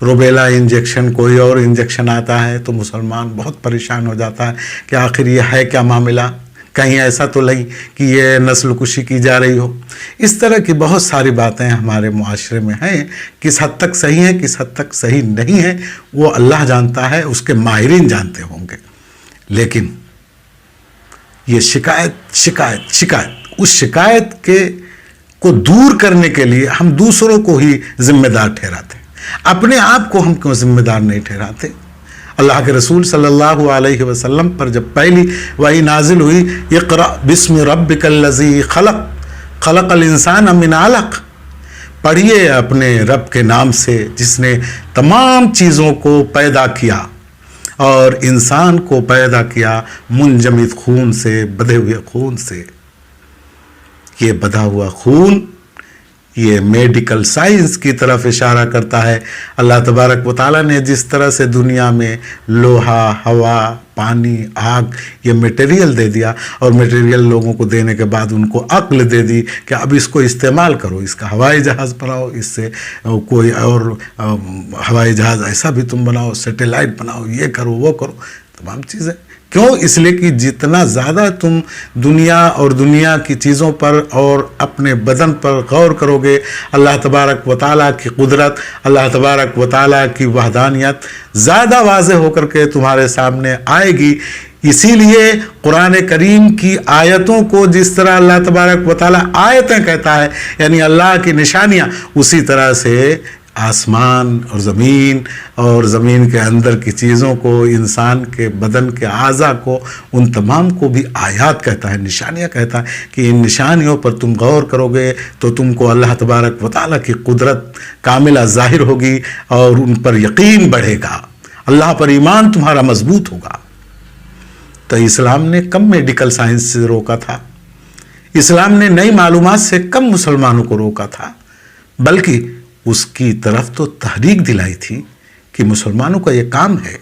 Rubella injection کوئی اور injection آتا ہے تو مسلمان بہت پریشان ہو جاتا ہے کہ آخر یہ ہے کیا معاملہ، کہیں ایسا تو نہیں کہ یہ نسل کشی کی جا رہی ہو۔ اس طرح کی بہت ساری باتیں ہمارے معاشرے میں ہیں، کس حد تک صحیح ہیں کس حد تک صحیح نہیں ہیں وہ اللہ جانتا ہے، اس کے ماہرین جانتے ہوں گے۔ لیکن یہ شکایت اس شکایت کو دور کرنے کے لیے ہم دوسروں کو ہی ذمہ دار ٹھہراتے ہیں، اپنے آپ کو ہم کیوں ذمہ دار نہیں ٹھہراتے؟ اللہ کے رسول صلی اللہ علیہ وسلم پر جب پہلی وحی نازل ہوئی، اقرأ بسم ربک الذی خلق خلق الانسان من علق، پڑھیے اپنے رب کے نام سے جس نے تمام چیزوں کو پیدا کیا اور انسان کو پیدا کیا منجمد خون سے، بدھے ہوئے خون سے۔ یہ بدھا ہوا خون یہ میڈیکل سائنس کی طرف اشارہ کرتا ہے۔ اللہ تبارک و تعالیٰ نے جس طرح سے دنیا میں لوہا، ہوا، پانی، آگ یہ میٹیریل دے دیا، اور میٹیریل لوگوں کو دینے کے بعد ان کو عقل دے دی کہ اب اس کو استعمال کرو، اس کا ہوائی جہاز بناؤ، اس سے کوئی اور ہوائی جہاز ایسا بھی تم بناؤ، سیٹلائٹ بناؤ، یہ کرو وہ کرو، تمام چیزیں۔ کیوں؟ اس لیے کہ جتنا زیادہ تم دنیا اور دنیا کی چیزوں پر اور اپنے بدن پر غور کرو گے، اللہ تبارک و تعالیٰ کی قدرت، اللہ تبارک و تعالیٰ کی وحدانیت زیادہ واضح ہو کر کے تمہارے سامنے آئے گی۔ اسی لیے قرآن کریم کی آیتوں کو جس طرح اللہ تبارک و تعالیٰ آیتیں کہتا ہے، یعنی اللہ کی نشانیاں، اسی طرح سے آسمان اور زمین کے اندر کی چیزوں کو، انسان کے بدن کے اعضاء کو، ان تمام کو بھی آیات کہتا ہے، نشانیاں کہتا ہے کہ ان نشانیوں پر تم غور کرو گے تو تم کو اللہ تبارک و تعالیٰ کی قدرت کاملہ ظاہر ہوگی اور ان پر یقین بڑھے گا، اللہ پر ایمان تمہارا مضبوط ہوگا۔ تو اسلام نے کم میڈیکل سائنس سے روکا تھا، اسلام نے نئی معلومات سے کم مسلمانوں کو روکا تھا، بلکہ اس کی طرف تو تحریک دلائی تھی کہ مسلمانوں کا یہ کام ہے۔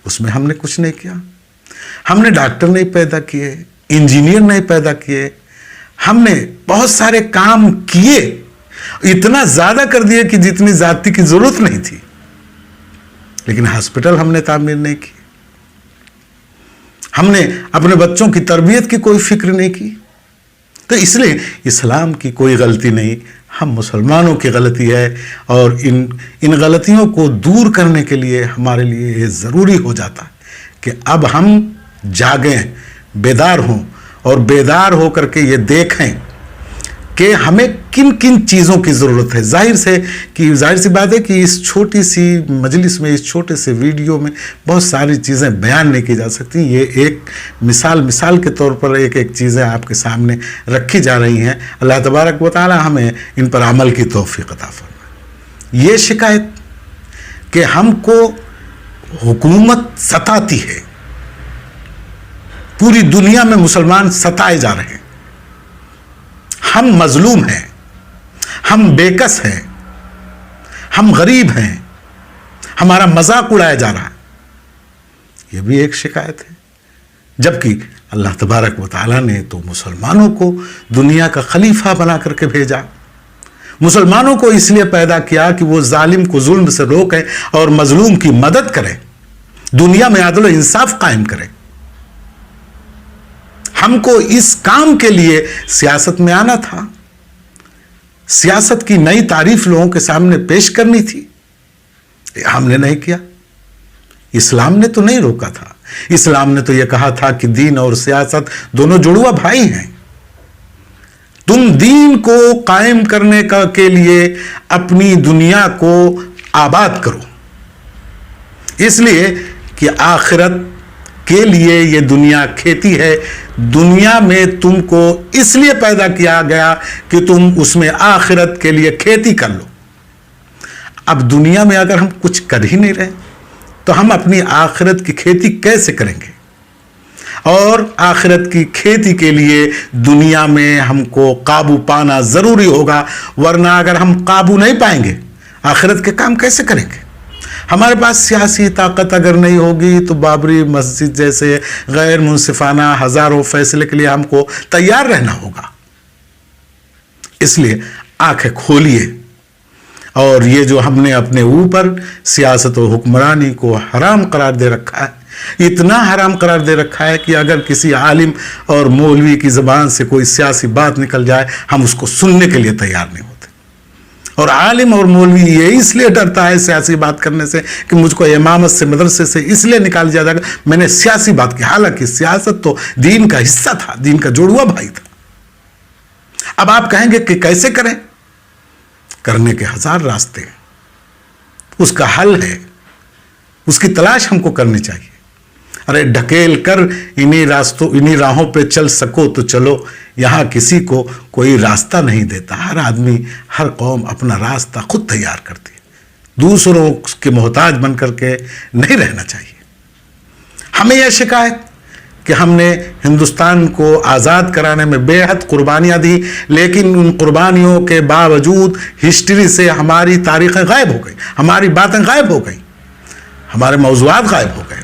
اس میں ہم نے کچھ نہیں کیا، ہم نے ڈاکٹر نہیں پیدا کیے، انجینئر نہیں پیدا کیے، ہم نے بہت سارے کام کیے، اتنا زیادہ کر دیے کہ جتنی زیادتی کی ضرورت نہیں تھی، لیکن ہاسپٹل ہم نے تعمیر نہیں کی، ہم نے اپنے بچوں کی تربیت کی کوئی فکر نہیں کی۔ تو اس لیے اسلام کی کوئی غلطی نہیں، ہم مسلمانوں کی غلطی ہے، اور ان غلطیوں کو دور کرنے کے لیے ہمارے لیے یہ ضروری ہو جاتا ہے کہ اب ہم جاگیں، بیدار ہوں، اور بیدار ہو کر کے یہ دیکھیں کہ ہمیں کن کن چیزوں کی ضرورت ہے۔ ظاہر سی بات ہے کہ اس چھوٹی سی مجلس میں، اس چھوٹے سے ویڈیو میں بہت ساری چیزیں بیان نہیں کی جا سکتی، یہ ایک مثال کے طور پر ایک چیزیں آپ کے سامنے رکھی جا رہی ہیں۔ اللہ تبارک و تعالی ہمیں ان پر عمل کی توفیق عطا فرمائے۔ یہ شکایت کہ ہم کو حکومت ستاتی ہے، پوری دنیا میں مسلمان ستائے جا رہے ہیں، ہم مظلوم ہیں، ہم بےکس ہیں، ہم غریب ہیں، ہمارا مذاق اڑایا جا رہا ہے، یہ بھی ایک شکایت ہے۔ جبکہ اللہ تبارک و تعالیٰ نے تو مسلمانوں کو دنیا کا خلیفہ بنا کر کے بھیجا، مسلمانوں کو اس لیے پیدا کیا کہ وہ ظالم کو ظلم سے روکیں اور مظلوم کی مدد کریں، دنیا میں عدل و انصاف قائم کریں۔ ہم کو اس کام کے لیے سیاست میں آنا تھا، سیاست کی نئی تعریف لوگوں کے سامنے پیش کرنی تھی، ہم نے نہیں کیا۔ اسلام نے تو نہیں روکا تھا، اسلام نے تو یہ کہا تھا کہ دین اور سیاست دونوں جڑوا بھائی ہیں، تم دین کو قائم کرنے کے لیے اپنی دنیا کو آباد کرو، اس لیے کہ آخرت کے لیے یہ دنیا کھیتی ہے، دنیا میں تم کو اس لیے پیدا کیا گیا کہ تم اس میں آخرت کے لیے کھیتی کر لو۔ اب دنیا میں اگر ہم کچھ کر ہی نہیں رہے تو ہم اپنی آخرت کی کھیتی کیسے کریں گے؟ اور آخرت کی کھیتی کے لیے دنیا میں ہم کو قابو پانا ضروری ہوگا، ورنہ اگر ہم قابو نہیں پائیں گے آخرت کے کام کیسے کریں گے؟ ہمارے پاس سیاسی طاقت اگر نہیں ہوگی تو بابری مسجد جیسے غیر منصفانہ ہزاروں فیصلے کے لیے ہم کو تیار رہنا ہوگا۔ اس لیے آنکھیں کھولیے اور یہ جو ہم نے اپنے اوپر سیاست و حکمرانی کو حرام قرار دے رکھا ہے، اتنا حرام قرار دے رکھا ہے کہ اگر کسی عالم اور مولوی کی زبان سے کوئی سیاسی بات نکل جائے ہم اس کو سننے کے لیے تیار نہیں ہوتے۔ اور عالم اور مولوی یہ اس لیے ڈرتا ہے سیاسی بات کرنے سے کہ مجھ کو امامت سے، مدرسے سے اس لیے نکال دیا جائے گا میں نے سیاسی بات کی، حالانکہ سیاست تو دین کا حصہ تھا، دین کا جوڑوا بھائی تھا۔ اب آپ کہیں گے کہ کیسے کریں؟ کرنے کے ہزار راستے ہیں، اس کا حل ہے، اس کی تلاش ہم کو کرنی چاہیے۔ ارے ڈھکیل کر انہی راہوں پہ چل سکو تو چلو، یہاں کسی کو کوئی راستہ نہیں دیتا، ہر آدمی، ہر قوم اپنا راستہ خود تیار کرتی ہے، دوسروں کے محتاج بن کر کے نہیں رہنا چاہیے۔ ہمیں یہ شکایت کہ ہم نے ہندوستان کو آزاد کرانے میں بے حد قربانیاں دی، لیکن ان قربانیوں کے باوجود ہسٹری سے ہماری تاریخیں غائب ہو گئی، ہماری باتیں غائب ہو گئی، ہمارے موضوعات غائب ہو گئے۔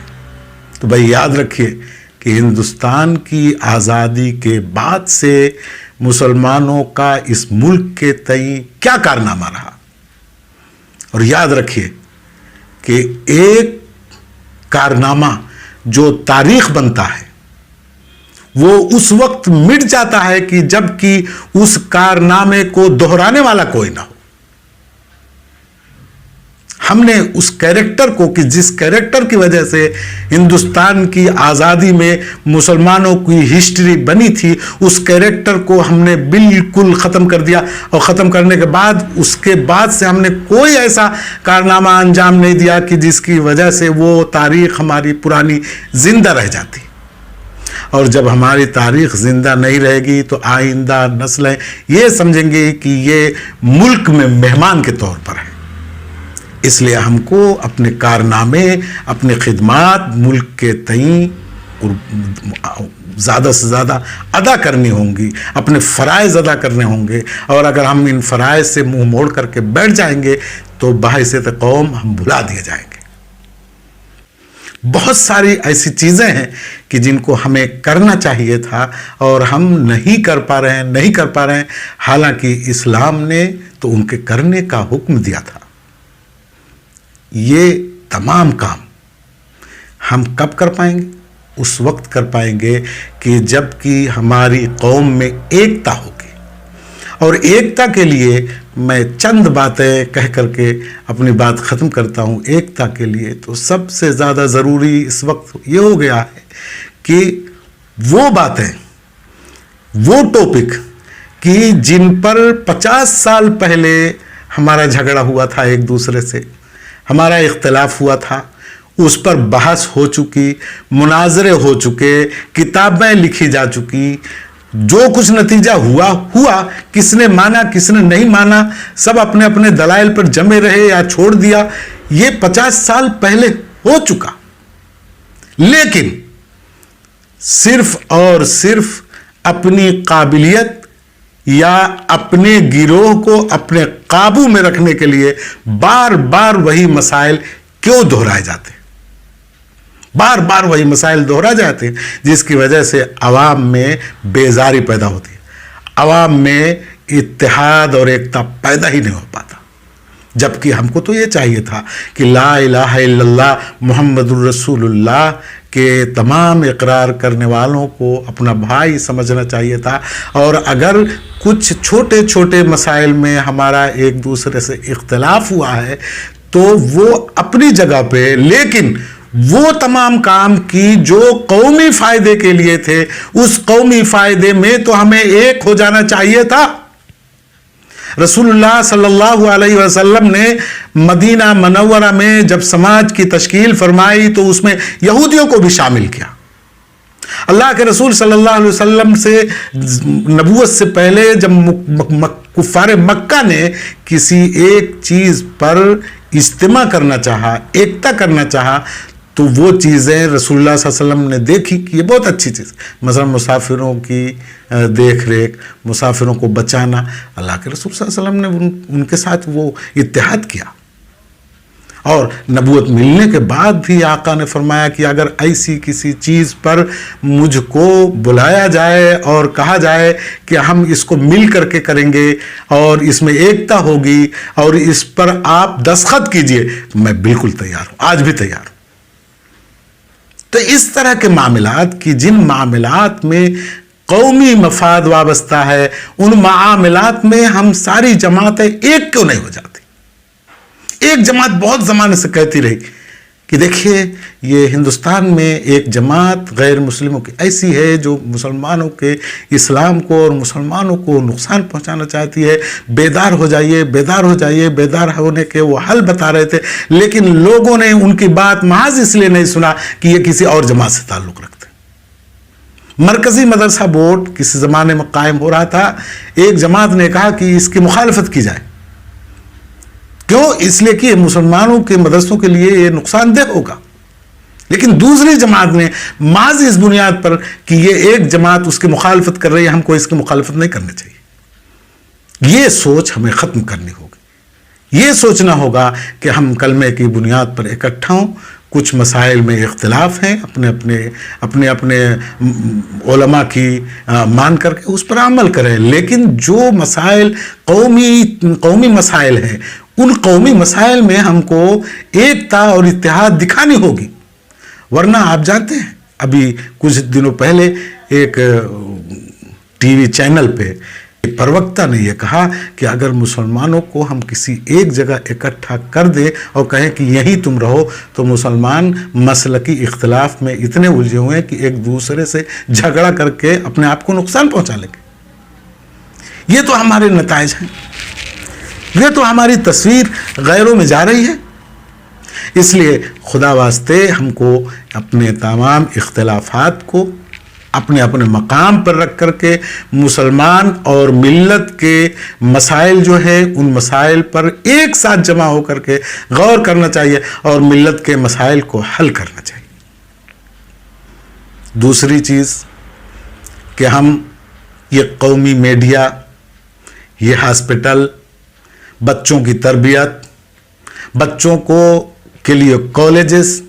تو بھائی یاد رکھیے کہ ہندوستان کی آزادی کے بعد سے مسلمانوں کا اس ملک کے تئیں کیا کارنامہ رہا، اور یاد رکھیے کہ ایک کارنامہ جو تاریخ بنتا ہے وہ اس وقت مٹ جاتا ہے کہ جب کہ اس کارنامے کو دہرانے والا کوئی نہ ہو۔ ہم نے اس کیریکٹر کو، کہ جس کیریکٹر کی وجہ سے ہندوستان کی آزادی میں مسلمانوں کی ہسٹری بنی تھی، اس کیریکٹر کو ہم نے بالکل ختم کر دیا، اور ختم کرنے کے بعد اس کے بعد سے ہم نے کوئی ایسا کارنامہ انجام نہیں دیا کہ جس کی وجہ سے وہ تاریخ ہماری پرانی زندہ رہ جاتی۔ اور جب ہماری تاریخ زندہ نہیں رہے گی تو آئندہ نسلیں یہ سمجھیں گے کہ یہ ملک میں مہمان کے طور پر ہے۔ اس لیے ہم کو اپنے کارنامے، اپنے خدمات ملک کے تئیں زیادہ سے زیادہ ادا کرنی ہوں گی، اپنے فرائض ادا کرنے ہوں گے، اور اگر ہم ان فرائض سے منہ موڑ کر کے بیٹھ جائیں گے تو بحیثیت قوم ہم بھلا دیے جائیں گے۔ بہت ساری ایسی چیزیں ہیں کہ جن کو ہمیں کرنا چاہیے تھا اور ہم نہیں کر پا رہے ہیں، حالانکہ اسلام نے تو ان کے کرنے کا حکم دیا تھا۔ یہ تمام کام ہم کب کر پائیں گے؟ اس وقت کر پائیں گے کہ جب کہ ہماری قوم میں ایکتا ہوگی۔ اور ایکتا کے لیے میں چند باتیں کہہ کر کے اپنی بات ختم کرتا ہوں۔ ایکتا کے لیے تو سب سے زیادہ ضروری اس وقت یہ ہو گیا ہے کہ وہ باتیں، وہ ٹاپک کہ جن پر 50 سال پہلے ہمارا جھگڑا ہوا تھا، ایک دوسرے سے ہمارا اختلاف ہوا تھا، اس پر بحث ہو چکی، مناظرے ہو چکے، کتابیں لکھی جا چکی، جو کچھ نتیجہ ہوا، کس نے مانا کس نے نہیں مانا، سب اپنے اپنے دلائل پر جمے رہے یا چھوڑ دیا، یہ 50 سال پہلے ہو چکا۔ لیکن صرف اور صرف اپنی قابلیت یا اپنے گروہ کو اپنے قابو میں رکھنے کے لیے بار بار وہی مسائل کیوں دہرائے جاتے ہیں؟ بار بار وہی مسائل دہرائے جاتے ہیں، جس کی وجہ سے عوام میں بیزاری پیدا ہوتی ہے، عوام میں اتحاد اور ایکتا پیدا ہی نہیں ہو پاتا۔ جبکہ ہم کو تو یہ چاہیے تھا کہ لا الہ الا اللہ محمد الرسول اللہ کے تمام اقرار کرنے والوں کو اپنا بھائی سمجھنا چاہیے تھا، اور اگر کچھ چھوٹے چھوٹے مسائل میں ہمارا ایک دوسرے سے اختلاف ہوا ہے تو وہ اپنی جگہ پہ، لیکن وہ تمام کام کی جو قومی فائدے کے لیے تھے، اس قومی فائدے میں تو ہمیں ایک ہو جانا چاہیے تھا۔ رسول اللہ صلی اللہ علیہ وسلم نے مدینہ منورہ میں جب سماج کی تشکیل فرمائی تو اس میں یہودیوں کو بھی شامل کیا۔ اللہ کے رسول صلی اللہ علیہ وسلم سے نبوت سے پہلے جب کفار مکہ نے کسی ایک چیز پر اجتماع کرنا چاہا، ایکتا کرنا چاہا، تو وہ چیزیں رسول اللہ صلی اللہ علیہ وسلم نے دیکھی کہ یہ بہت اچھی چیز، مثلا مسافروں کی دیکھ ریکھ، مسافروں کو بچانا، اللہ کے رسول صلی اللہ علیہ وسلم نے ان کے ساتھ وہ اتحاد کیا، اور نبوت ملنے کے بعد بھی آقا نے فرمایا کہ اگر ایسی کسی چیز پر مجھ کو بلایا جائے اور کہا جائے کہ ہم اس کو مل کر کے کریں گے اور اس میں ایکتا ہوگی اور اس پر آپ دستخط کیجئے تو میں بالکل تیار ہوں، آج بھی تیار ہوں۔ تو اس طرح کے معاملات کی جن معاملات میں قومی مفاد وابستہ ہے، ان معاملات میں ہم ساری جماعتیں ایک کیوں نہیں ہو جاتی؟ ایک جماعت بہت زمانے سے کہتی رہی کہ دیکھیے یہ ہندوستان میں ایک جماعت غیر مسلموں کی ایسی ہے جو مسلمانوں کے اسلام کو اور مسلمانوں کو نقصان پہنچانا چاہتی ہے، بیدار ہو جائیے، بیدار ہو جائیے۔ بیدار ہونے کے وہ حل بتا رہے تھے، لیکن لوگوں نے ان کی بات محض اس لیے نہیں سنا کہ یہ کسی اور جماعت سے تعلق رکھتے۔ مرکزی مدرسہ بورڈ کسی زمانے میں قائم ہو رہا تھا، ایک جماعت نے کہا کہ اس کی مخالفت کی جائے، کیوں؟ اس لیے کہ مسلمانوں کے مدرسوں کے لیے یہ نقصان دہ ہوگا۔ لیکن دوسری جماعت نے محض اس بنیاد پر کہ یہ ایک جماعت اس کی مخالفت کر رہی ہے، ہم کو اس کی مخالفت نہیں کرنی چاہیے۔ یہ سوچ ہمیں ختم کرنی ہوگی۔ یہ سوچنا ہوگا کہ ہم کلمے کی بنیاد پر اکٹھا ہوں، کچھ مسائل میں اختلاف ہیں، اپنے اپنے علماء کی مان کر کے اس پر عمل کریں، لیکن جو مسائل قومی مسائل ہیں، ان قومی مسائل میں ہم کو ایکتا اور اتحاد دکھانی ہوگی۔ ورنہ آپ جانتے ہیں ابھی کچھ دنوں پہلے ایک ٹی وی چینل پہ پروکتا نے یہ کہا کہ اگر مسلمانوں کو ہم کسی ایک جگہ اکٹھا کر دیں اور کہیں کہ یہیں تم رہو تو مسلمان مسلکی اختلاف میں اتنے الجھے ہوئے ہیں کہ ایک دوسرے سے جھگڑا کر کے اپنے آپ کو نقصان پہنچا لیں گے۔ یہ تو ہمارے نتائج ہیں، یہ تو ہماری تصویر غیروں میں جا رہی ہے۔ اس لیے خدا واسطے ہم کو اپنے تمام اختلافات کو اپنے اپنے مقام پر رکھ کر کے مسلمان اور ملت کے مسائل جو ہیں ان مسائل پر ایک ساتھ جمع ہو کر کے غور کرنا چاہیے اور ملت کے مسائل کو حل کرنا چاہیے۔ دوسری چیز کہ ہم یہ قومی میڈیا، یہ ہاسپٹل، بچوں کی تربیت، بچوں کے لیے کالجز،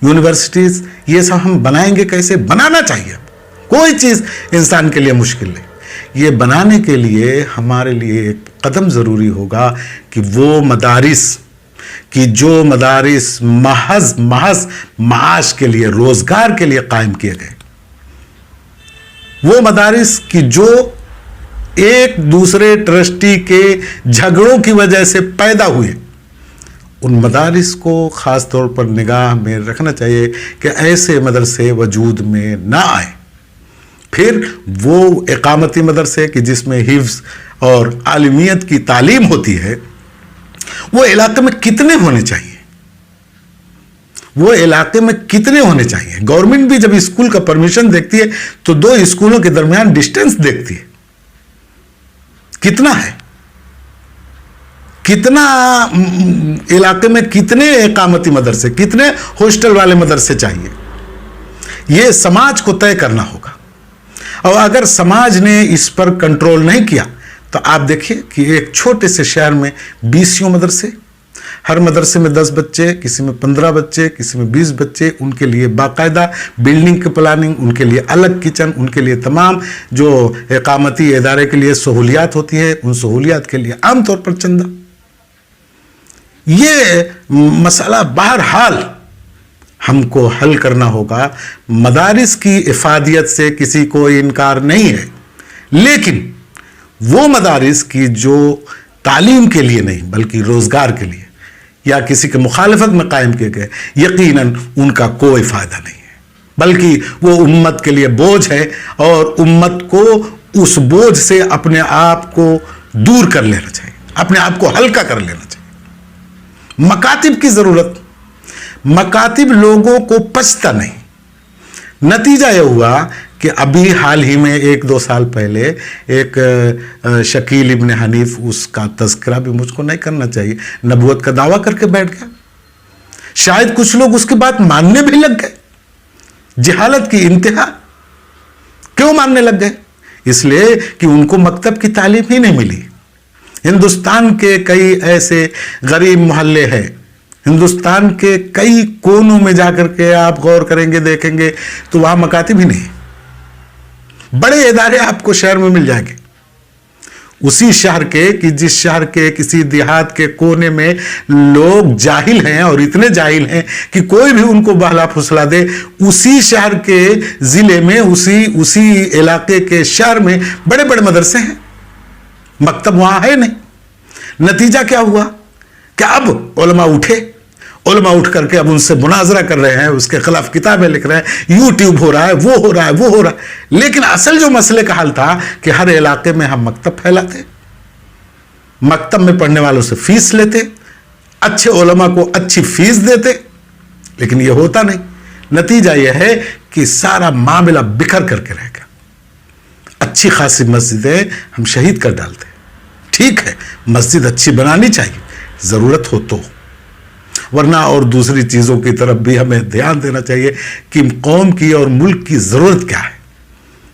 یونیورسٹیز، یہ سب ہم بنائیں گے کیسے؟ بنانا چاہیے۔ کوئی چیز انسان کے لیے مشکل نہیں۔ یہ بنانے کے لیے ہمارے لیے ایک قدم ضروری ہوگا کہ وہ مدارس کہ جو مدارس محض معاش کے لیے، روزگار کے لیے قائم کیے گئے، وہ مدارس کی جو ایک دوسرے ٹرسٹی کے جھگڑوں کی وجہ سے پیدا ہوئے، ان مدارس کو خاص طور پر نگاہ میں رکھنا چاہیے کہ ایسے مدرسے وجود میں نہ آئیں۔ پھر وہ اقامتی مدرسے کہ جس میں حفظ اور عالمیت کی تعلیم ہوتی ہے، وہ علاقے میں کتنے ہونے چاہیے؟ وہ علاقے میں کتنے ہونے چاہیے؟ گورنمنٹ بھی جب اسکول کا پرمیشن دیکھتی ہے تو 2 اسکولوں کے درمیان ڈسٹینس دیکھتی ہے، کتنا ہے، کتنا علاقے میں کتنے اقامتی مدرسے، کتنے ہاسٹل والے مدرسے چاہیے، یہ سماج کو طے کرنا ہوگا۔ اور اگر سماج نے اس پر کنٹرول نہیں کیا تو آپ دیکھیے کہ ایک چھوٹے سے شہر میں 20 مدرسے، ہر مدرسے میں 10 بچے، کسی میں 15 بچے، کسی میں 20 بچے، ان کے لیے باقاعدہ بلڈنگ کی پلاننگ، ان کے لیے الگ کچن، ان کے لیے تمام جو اقامتی ادارے کے لیے سہولیات ہوتی ہے، ان سہولیات کے لیے عام طور پر چندہ۔ یہ مسئلہ بہرحال ہم کو حل کرنا ہوگا۔ مدارس کی افادیت سے کسی کو انکار نہیں ہے، لیکن وہ مدارس کی جو تعلیم کے لیے نہیں بلکہ روزگار کے لیے یا کسی کے مخالفت میں قائم کیے گئے، یقیناً ان کا کوئی فائدہ نہیں ہے، بلکہ وہ امت کے لیے بوجھ ہے، اور امت کو اس بوجھ سے اپنے آپ کو دور کر لینا چاہیے، اپنے آپ کو ہلکا کر لینا چاہیے۔ مکاتب کی ضرورت، مکاتب لوگوں کو پچتا نہیں۔ نتیجہ یہ ہوا کہ ابھی حال ہی میں 1-2 سال پہلے ایک شکیل ابن حنیف، اس کا تذکرہ بھی مجھ کو نہیں کرنا چاہیے، نبوت کا دعویٰ کر کے بیٹھ گیا۔ شاید کچھ لوگ اس کی بات ماننے بھی لگ گئے۔ جہالت کی انتہا۔ کیوں ماننے لگ گئے؟ اس لیے کہ ان کو مکتب کی تعلیم ہی نہیں ملی۔ ہندوستان کے کئی ایسے غریب محلے ہیں ہندوستان کے کئی کونوں میں جا کر کے آپ غور کریں گے، دیکھیں گے تو وہاں مکاتب ہی نہیں. بڑے ادارے آپ کو شہر میں مل جائیں گے، اسی شہر کے کہ جس شہر کے کسی دیہات کے کونے میں لوگ جاہل ہیں اور اتنے جاہل ہیں کہ کوئی بھی ان کو بہلا پھسلا دے، اسی شہر کے ضلع میں اسی علاقے کے شہر میں بڑے بڑے مدرسے ہیں، مکتب وہاں ہے نہیں. نتیجہ کیا ہوا کہ اب علماء اٹھ کر کے اب ان سے مناظرہ کر رہے ہیں، اس کے خلاف کتابیں لکھ رہے ہیں، یوٹیوب ہو رہا ہے، وہ ہو رہا ہے. لیکن اصل جو مسئلے کا حل تھا کہ ہر علاقے میں ہم مکتب پھیلاتے، مکتب میں پڑھنے والوں سے فیس لیتے، اچھے علماء کو اچھی فیس دیتے، لیکن یہ ہوتا نہیں. نتیجہ یہ ہے کہ سارا معاملہ بکھر کر کے رہ گیا. اچھی خاصی مسجدیں ہم شہید کر ڈالتے. ٹھیک ہے، مسجد اچھی بنانی چاہیے ضرورت ہو تو، ورنہ اور دوسری چیزوں کی طرف بھی ہمیں دھیان دینا چاہیے کہ قوم کی اور ملک کی ضرورت کیا ہے.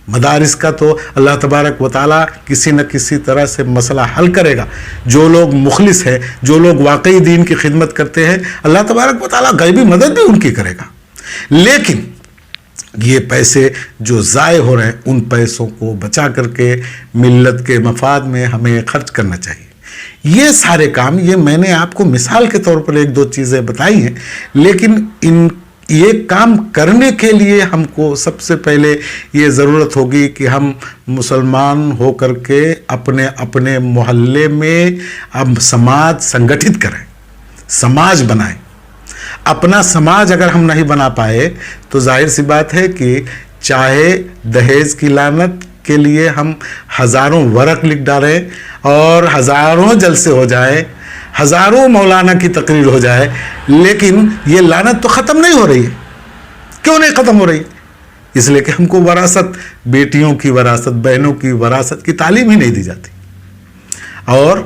مدارس کا تو اللہ تبارک و تعالیٰ کسی نہ کسی طرح سے مسئلہ حل کرے گا. جو لوگ مخلص ہیں، جو لوگ واقعی دین کی خدمت کرتے ہیں، اللہ تبارک و تعالیٰ غیبی مدد بھی ان کی کرے گا. لیکن یہ پیسے جو ضائع ہو رہے ہیں، ان پیسوں کو بچا کر کے ملت کے مفاد میں ہمیں خرچ کرنا چاہیے. یہ سارے کام، یہ میں نے آپ کو مثال کے طور پر ایک دو چیزیں بتائی ہیں، لیکن یہ کام کرنے کے لیے ہم کو سب سے پہلے یہ ضرورت ہوگی کہ ہم مسلمان ہو کر کے اپنے محلے میں اب سماج سنگٹھت کریں، سماج بنائیں. اپنا سماج اگر ہم نہیں بنا پائے تو ظاہر سی بات ہے کہ چاہے دہیز کی لعنت کے لیے ہم ہزاروں ورق لکھ ڈالیں اور ہزاروں جلسے ہو جائیں، ہزاروں مولانا کی تقریر ہو جائے، لیکن یہ لعنت تو ختم نہیں ہو رہی ہے. کیوں نہیں ختم ہو رہی ہے؟ اس لیے کہ ہم کو وراثت، بیٹیوں کی وراثت، بہنوں کی وراثت کی تعلیم ہی نہیں دی جاتی، اور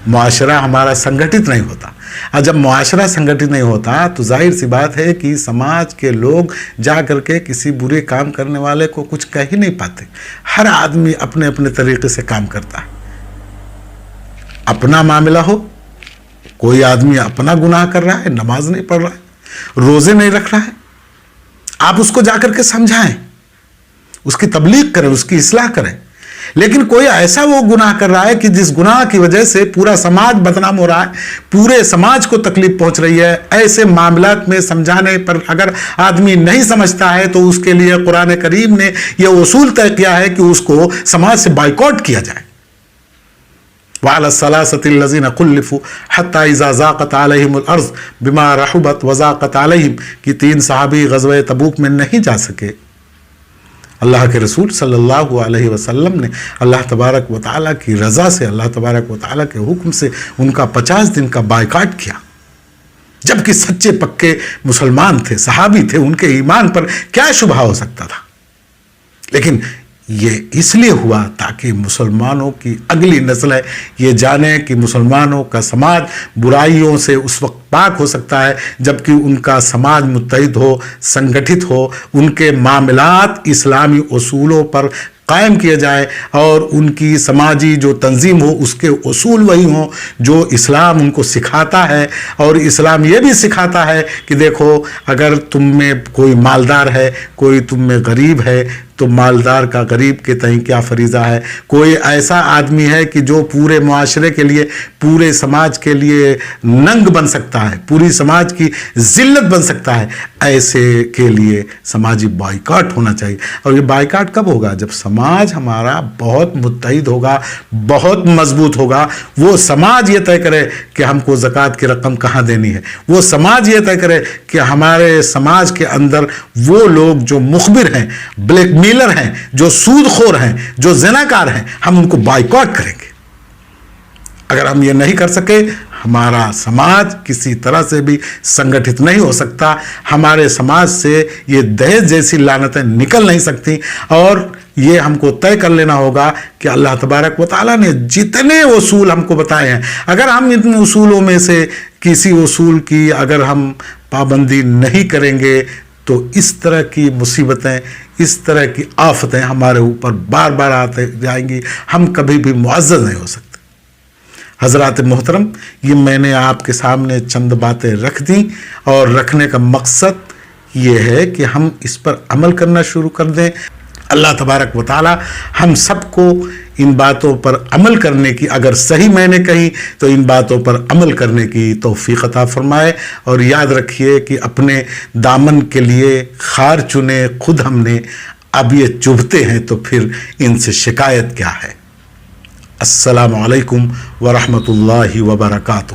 معاشرہ ہمارا سنگٹھت نہیں ہوتا. اور جب معاشرہ سنگٹھت نہیں ہوتا تو ظاہر سی بات ہے کہ سماج کے لوگ جا کر کے کسی برے کام کرنے والے کو کچھ کہہ ہی نہیں پاتے. ہر آدمی اپنے اپنے طریقے سے کام کرتا ہے. اپنا معاملہ ہو، کوئی آدمی اپنا گناہ کر رہا ہے، نماز نہیں پڑھ رہا ہے، روزے نہیں رکھ رہا ہے، آپ اس کو جا کر کے سمجھائیں، اس کی تبلیغ کریں، اس کی اصلاح کریں. لیکن کوئی ایسا وہ گناہ کر رہا ہے کہ جس گناہ کی وجہ سے پورا سماج بدنام ہو رہا ہے، پورے سماج کو تکلیف پہنچ رہی ہے، ایسے معاملات میں سمجھانے پر اگر آدمی نہیں سمجھتا ہے تو اس کے لیے قرآن کریم نے یہ اصول طے کیا ہے کہ اس کو سماج سے بائیکاٹ کیا جائے. وَعَلَى الثَّلَاثَةِ الَّذِينَ خُلِّفُوا حَتَّى إِذَا ضَاقَتْ عَلَيْهِمُ الْأَرْضُ بِمَا رَحُبَتْ وَضَاقَتْ عَلَيْهِمْ کہ 3 صحابی غزوہ تبوک میں نہیں جا سکے. اللہ کے رسول صلی اللہ علیہ وسلم نے اللہ تبارک و تعالیٰ کی رضا سے، اللہ تبارک و تعالیٰ کے حکم سے ان کا 50 دن کا بائیکاٹ کیا. جبکہ سچے پکے مسلمان تھے، صحابی تھے، ان کے ایمان پر کیا شبہ ہو سکتا تھا. لیکن یہ اس لیے ہوا تاکہ مسلمانوں کی اگلی نسلیں یہ جانیں کہ مسلمانوں کا سماج برائیوں سے اس وقت پاک ہو سکتا ہے جبکہ ان کا سماج متحد ہو، سنگٹھت ہو، ان کے معاملات اسلامی اصولوں پر قائم کیا جائے اور ان کی سماجی جو تنظیم ہو اس کے اصول وہی ہوں جو اسلام ان کو سکھاتا ہے. اور اسلام یہ بھی سکھاتا ہے کہ دیکھو، اگر تم میں کوئی مالدار ہے، کوئی تم میں غریب ہے، تو مالدار کا غریب کے تئیں کیا فریضہ ہے. کوئی ایسا آدمی ہے کہ جو پورے معاشرے کے لیے، پورے سماج کے لیے ننگ بن سکتا ہے، پوری سماج کی ذلت بن سکتا ہے، ایسے کے لیے سماجی بائیکاٹ ہونا چاہیے. اور یہ بائیکاٹ کب ہوگا؟ جب سماج ہمارا بہت متحد ہوگا، بہت مضبوط ہوگا. وہ سماج یہ طے کرے کہ ہم کو زکوٰۃ کی رقم کہاں دینی ہے. وہ سماج یہ طے کرے کہ ہمارے سماج کے اندر وہ لوگ جو مخبر ہیں، بلیک میلر ہیں، جو سود خور ہیں، جو زناکار ہیں، ہم ان کو بائیکاٹ کریں گے. اگر ہم یہ نہیں کر سکے، ہمارا سماج کسی طرح سے بھی سنگٹھت نہیں ہو سکتا. ہمارے سماج سے یہ دہیز جیسی لعنتیں نکل نہیں سکتی. اور یہ ہم کو طے کر لینا ہوگا کہ اللہ تبارک و تعالیٰ نے جتنے اصول ہم کو بتائے ہیں، اگر ہم ان اصولوں میں سے کسی اصول کی اگر ہم پابندی نہیں کریں گے تو اس طرح کی مصیبتیں، اس طرح کی آفتیں ہمارے اوپر بار بار آتے جائیں گی. ہم کبھی بھی معزز نہیں ہو سکتے. حضرات محترم، یہ میں نے آپ کے سامنے چند باتیں رکھ دیں، اور رکھنے کا مقصد یہ ہے کہ ہم اس پر عمل کرنا شروع کر دیں۔ اللہ تبارک و تعالی ہم سب کو ان باتوں پر عمل کرنے کی، اگر صحیح میں نے کہی تو ان باتوں پر عمل کرنے کی توفیق عطا فرمائے۔ اور یاد رکھیے کہ اپنے دامن کے لیے خار چنے خود ہم نے، اب یہ چبھتے ہیں تو پھر ان سے شکایت کیا ہے۔ السلام علیکم ورحمۃ اللہ وبرکاتہ۔